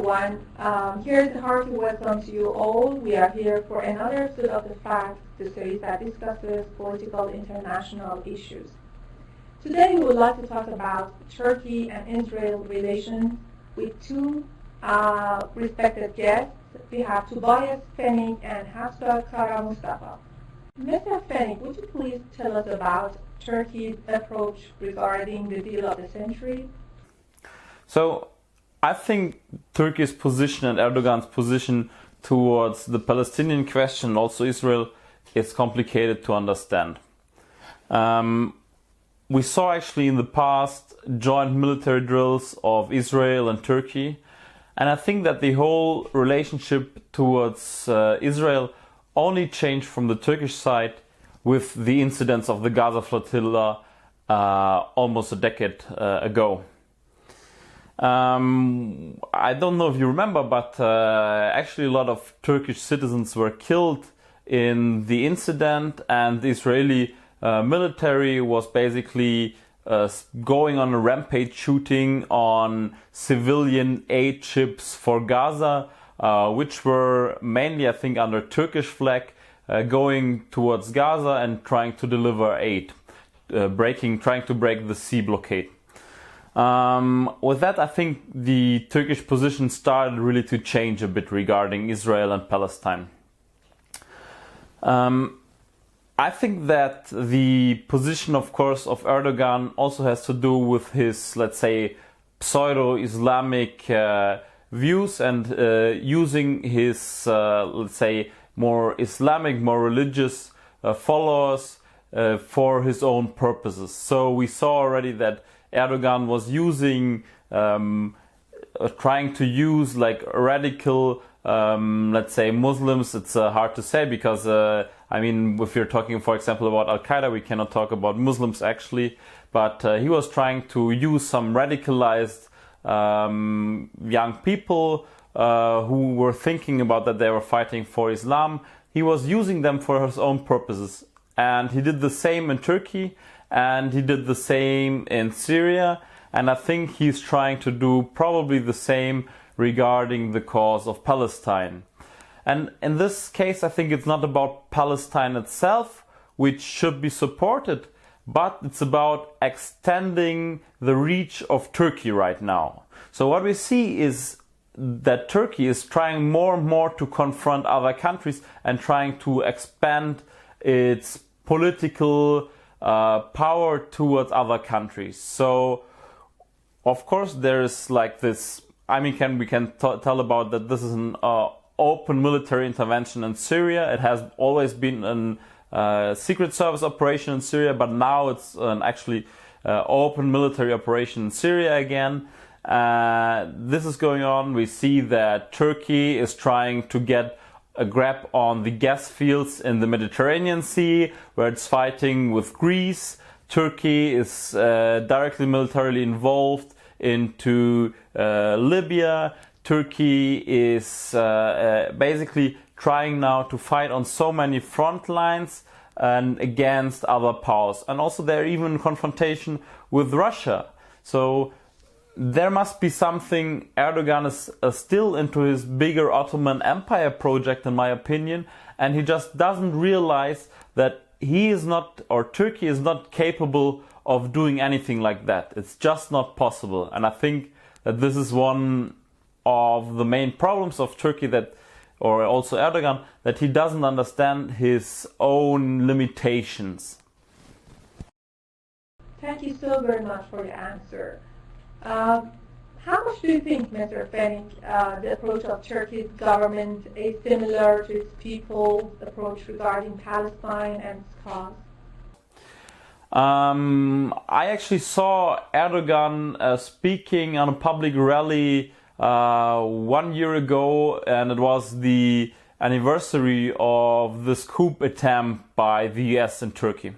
everyone. Here's a hearty welcome to you all. We are here for another episode of The Fact, the series that discusses political international issues. Today we would like to talk about Turkey and Israel relations with two respected guests. We have Tobias Fennig and Hafsa Kara Mustafa. Mr. Fennig, would you please tell us about Turkey's approach regarding the deal of the century? So, I think Turkey's position and Erdogan's position towards the Palestinian question, also Israel, is complicated to understand. We saw actually in the past joint military drills of Israel and Turkey, and I think that the whole relationship towards Israel only changed from the Turkish side with the incidents of the Gaza flotilla almost a decade ago. I don't know if you remember, but actually a lot of Turkish citizens were killed in the incident, and the Israeli military was basically going on a rampage shooting on civilian aid ships for Gaza, which were mainly, I think, under Turkish flag, going towards Gaza and trying to deliver aid, trying to break the sea blockade. With that, I think the Turkish position started really to change a bit regarding Israel and Palestine. I think that the position, of course, of Erdogan also has to do with his, let's say, pseudo-Islamic views and using his, let's say, more Islamic, more religious followers for his own purposes. So we saw already that Erdogan was using, trying to use like radical, let's say, Muslims. It's hard to say because, I mean, if you're talking, for example, about Al-Qaeda, we cannot talk about Muslims actually. But he was trying to use some radicalized young people who were thinking about that they were fighting for Islam. He was using them for his own purposes. And he did the same in Turkey. And he did the same in Syria, and I think he's trying to do probably the same regarding the cause of Palestine. And in this case, I think it's not about Palestine itself, which should be supported, but it's about extending the reach of Turkey right now. So what we see is that Turkey is trying more and more to confront other countries and trying to expand its political power towards other countries. So, of course, there is like this. I mean, we can tell about that. This is an open military intervention in Syria. It has always been a secret service operation in Syria, but now it's an actually open military operation in Syria again. This is going on. We see that Turkey is trying to get a grab on the gas fields in the Mediterranean Sea, where it's fighting with Greece. Turkey is directly militarily involved into Libya. Turkey is basically trying now to fight on so many front lines and against other powers. And also they're even in confrontation with Russia. So there must be something. Erdogan is still into his bigger Ottoman Empire project, in my opinion, and he just doesn't realize that he is not, or Turkey is not capable of doing anything like that. It's just not possible. And I think that this is one of the main problems of Turkey, that, or also Erdogan, that he doesn't understand his own limitations. Thank you so very much for your answer. How much do you think, Mr. Fennig, the approach of Turkey's government is similar to its people's approach regarding Palestine and its cause? I actually saw Erdogan speaking on a public rally 1 year ago, and it was the anniversary of this coup attempt by the US in Turkey.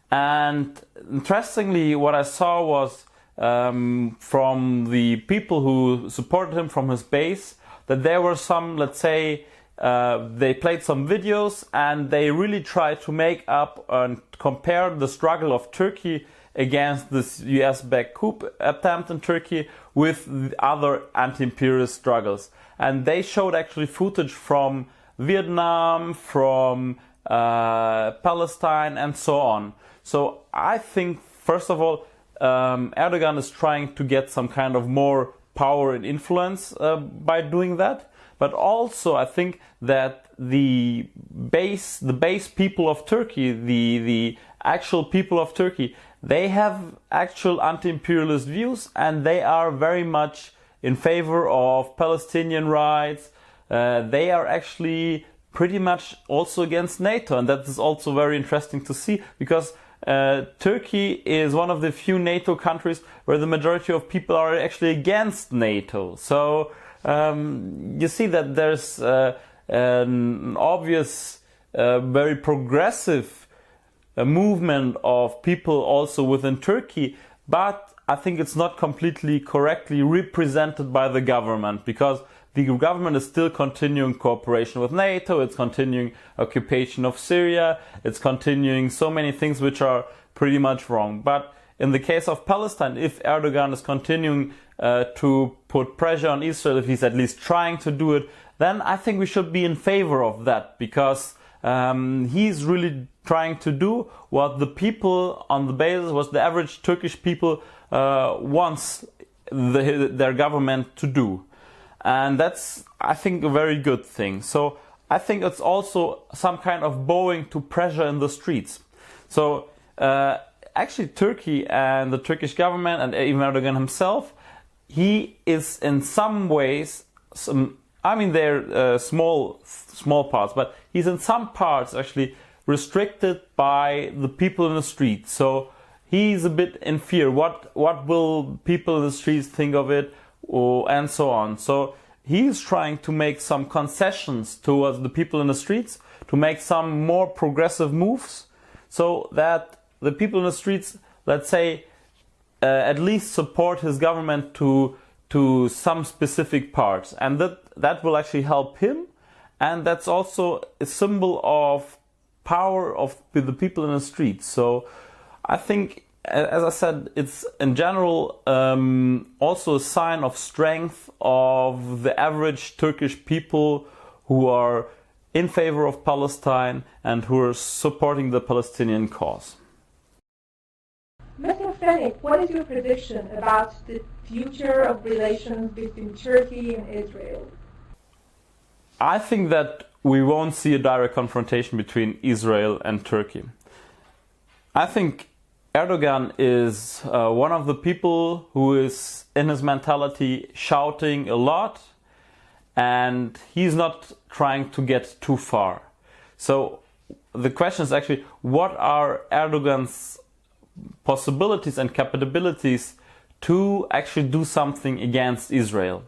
And interestingly, what I saw was from the people who supported him from his base, that there were some, let's say, they played some videos and they really tried to make up and compare the struggle of Turkey against this US-backed coup attempt in Turkey with the other anti-imperialist struggles. And they showed actually footage from Vietnam, from Palestine, and so on. So I think, first of all, Erdogan is trying to get some kind of more power and influence by doing that. But also I think that the base people of Turkey, the actual people of Turkey, they have actual anti-imperialist views, and they are very much in favor of Palestinian rights. They are actually pretty much also against NATO, and that is also very interesting to see, because Turkey is one of the few NATO countries where the majority of people are actually against NATO. So you see that there's an obvious, very progressive movement of people also within Turkey, but I think it's not completely correctly represented by the government, because the government is still continuing cooperation with NATO, it's continuing occupation of Syria, it's continuing so many things which are pretty much wrong. But in the case of Palestine, if Erdogan is continuing to put pressure on Israel, if he's at least trying to do it, then I think we should be in favor of that, because he's really trying to do what the people on the basis, what the average Turkish people wants their government to do. And that's, I think, a very good thing. So I think it's also some kind of bowing to pressure in the streets. So actually Turkey and the Turkish government and even Erdogan himself, he is in some ways, they're small parts, but he's in some parts actually restricted by the people in the street. So he's a bit in fear. What will people in the streets think of it? And so on. So he's trying to make some concessions towards the people in the streets, to make some more progressive moves, so that the people in the streets, let's say, at least support his government to some specific parts, and that will actually help him, and that's also a symbol of power of the people in the streets. So I think, as I said, it's in general also a sign of strength of the average Turkish people who are in favor of Palestine and who are supporting the Palestinian cause. Mr. Fenik, what is your prediction about the future of relations between Turkey and Israel? I think that we won't see a direct confrontation between Israel and Turkey. I think Erdogan is one of the people who is in his mentality shouting a lot, and he's not trying to get too far. So the question is actually, what are Erdogan's possibilities and capabilities to actually do something against Israel?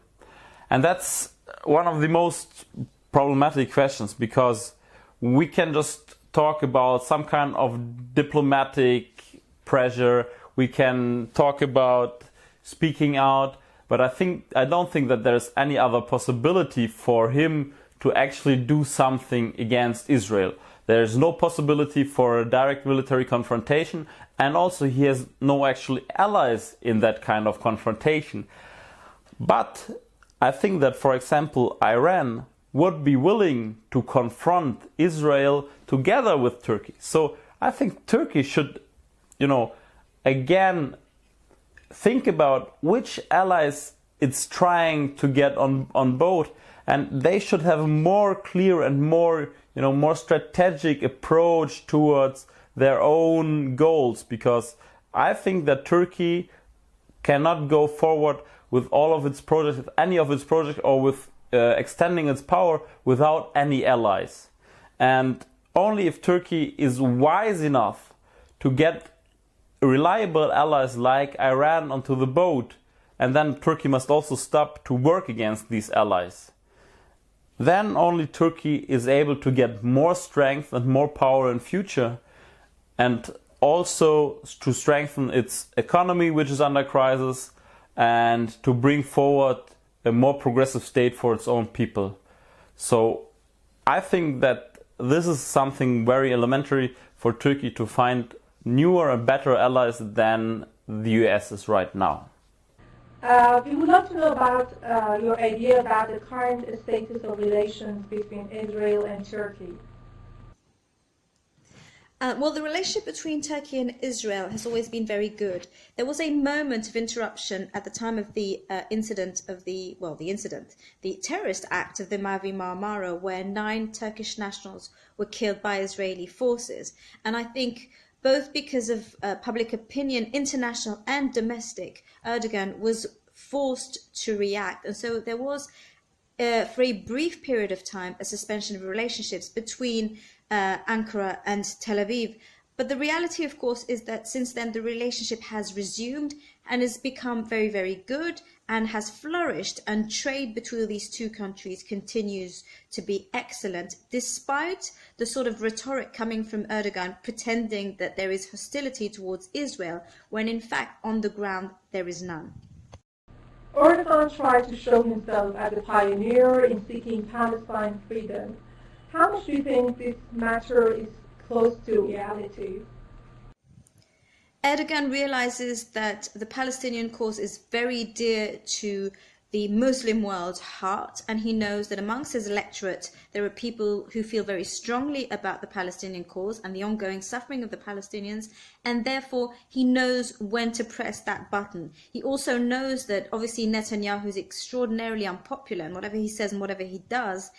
And that's one of the most problematic questions, because we can just talk about some kind of diplomatic pressure, we can talk about speaking out, but I don't think that there's any other possibility for him to actually do something against Israel. There's no possibility for a direct military confrontation, and also he has no actual allies in that kind of confrontation. But I think that, for example, Iran would be willing to confront Israel together with Turkey. So I think Turkey should, again, think about which allies it's trying to get on board, and they should have a more clear and more strategic approach towards their own goals, because I think that Turkey cannot go forward with all of its projects, with any of its projects, or with extending its power without any allies. And only if Turkey is wise enough to get reliable allies like Iran onto the boat, and then Turkey must also stop to work against these allies, then only Turkey is able to get more strength and more power in future, and also to strengthen its economy, which is under crisis, and to bring forward a more progressive state for its own people. So I think that this is something very elementary for Turkey to find newer and better allies than the US is right now? We would like to know about your idea about the current status of relations between Israel and Turkey. Well, the relationship between Turkey and Israel has always been very good. There was a moment of interruption at the time of the the terrorist act of the Mavi Marmara, where 9 Turkish nationals were killed by Israeli forces. And I think both because of public opinion, international and domestic, Erdogan was forced to react. And so there was, for a brief period of time, a suspension of relationships between Ankara and Tel Aviv. But the reality, of course, is that since then the relationship has resumed and has become very, very good and has flourished, and trade between these two countries continues to be excellent, despite the sort of rhetoric coming from Erdogan pretending that there is hostility towards Israel, when in fact on the ground there is none. Erdogan tried to show himself as a pioneer in seeking Palestine freedom. How much do you think this matter is close to reality? Erdogan realizes that the Palestinian cause is very dear to the Muslim world's heart, and he knows that amongst his electorate there are people who feel very strongly about the Palestinian cause and the ongoing suffering of the Palestinians, and therefore he knows when to press that button. He also knows that obviously Netanyahu is extraordinarily unpopular, and whatever he says and whatever he does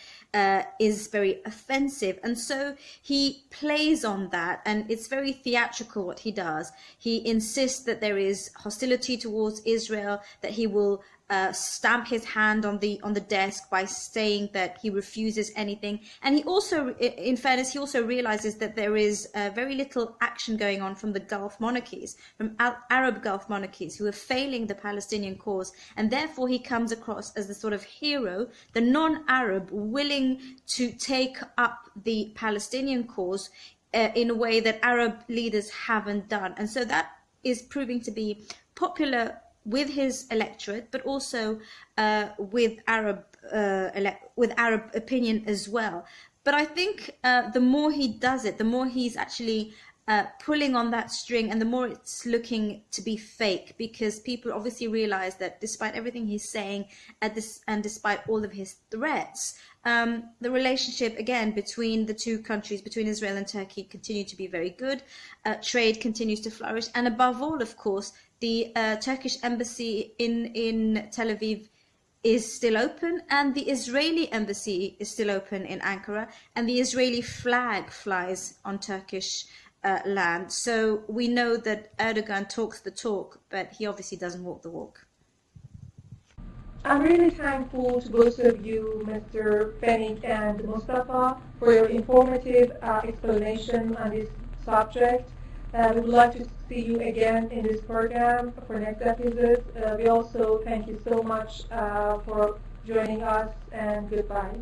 is very offensive, and so he plays on that, and it's very theatrical what he does. He insists that there is hostility towards Israel, that he will stamp his hand on the desk by saying that he refuses anything. And he also, in fairness, he also realizes that there is very little action going on from the Gulf monarchies, from Arab Gulf monarchies, who are failing the Palestinian cause, and therefore he comes across as the sort of hero, the non-Arab willing to take up the Palestinian cause in a way that Arab leaders haven't done. And so that is proving to be popular with his electorate, but also with Arab opinion as well. But I think the more he does it, the more he's actually pulling on that string, and the more it's looking to be fake, because people obviously realize that despite everything he's saying and despite all of his threats, the relationship again between the two countries, between Israel and Turkey, continue to be very good. Trade continues to flourish, and above all, of course, the Turkish embassy in Tel Aviv is still open, and the Israeli embassy is still open in Ankara, and the Israeli flag flies on Turkish land. So we know that Erdogan talks the talk, but he obviously doesn't walk the walk. I'm really thankful to both of you, Mr. Fenik and Mustafa, for your informative explanation on this subject. We would like to see you again in this program for next episode. We also thank you so much for joining us, and goodbye.